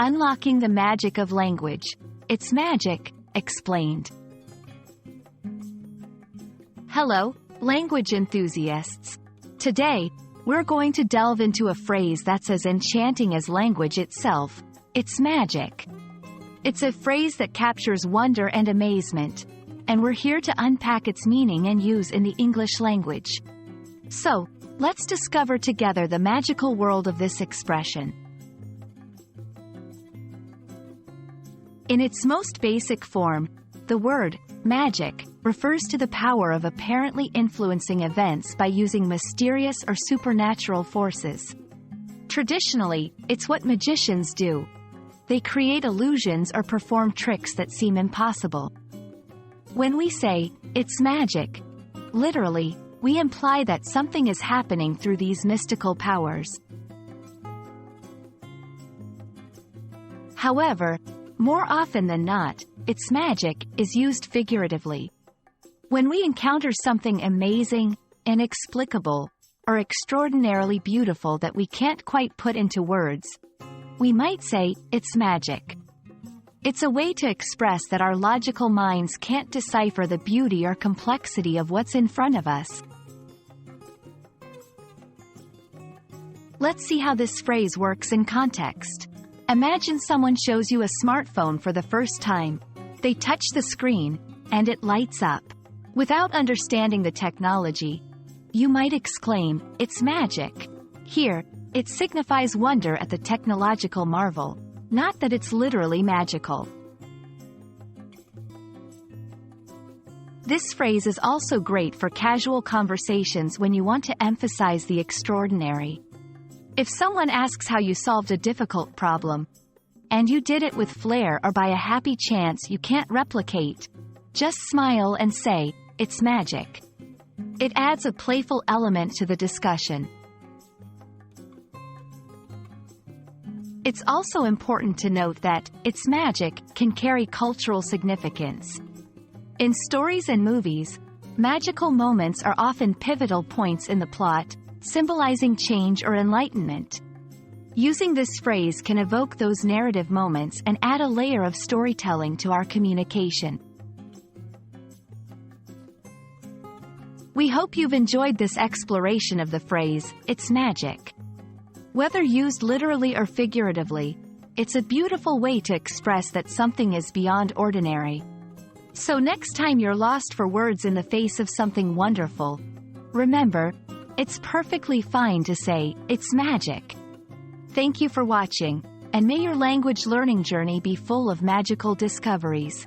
Unlocking the magic of language. It's magic, explained. Hello, language enthusiasts. Today, we're going to delve into a phrase that's as enchanting as language itself. It's magic. It's a phrase that captures wonder and amazement, and we're here to unpack its meaning and use in the English language. So, let's discover together the magical world of this expression. In its most basic form, the word magic refers to the power of apparently influencing events by using mysterious or supernatural forces. Traditionally, it's what magicians do. They create illusions or perform tricks that seem impossible. When we say, "it's magic," literally, we imply that something is happening through these mystical powers. However, more often than not, "it's magic" is used figuratively. When we encounter something amazing, inexplicable, or extraordinarily beautiful that we can't quite put into words, we might say, "it's magic." It's a way to express that our logical minds can't decipher the beauty or complexity of what's in front of us. Let's see how this phrase works in context. Imagine someone shows you a smartphone for the first time. They touch the screen, and it lights up. Without understanding the technology, you might exclaim, "It's magic." Here, it signifies wonder at the technological marvel, not that it's literally magical. This phrase is also great for casual conversations when you want to emphasize the extraordinary. If someone asks how you solved a difficult problem, and you did it with flair or by a happy chance you can't replicate, just smile and say, "It's magic." It adds a playful element to the discussion. It's also important to note that "it's magic" can carry cultural significance. In stories and movies, magical moments are often pivotal points in the plot, symbolizing change or enlightenment. Using this phrase can evoke those narrative moments and add a layer of storytelling to our communication. We hope you've enjoyed this exploration of the phrase, "it's magic." Whether used literally or figuratively, it's a beautiful way to express that something is beyond ordinary. So next time you're lost for words in the face of something wonderful, remember, it's perfectly fine to say, "It's magic." Thank you for watching, and may your language learning journey be full of magical discoveries.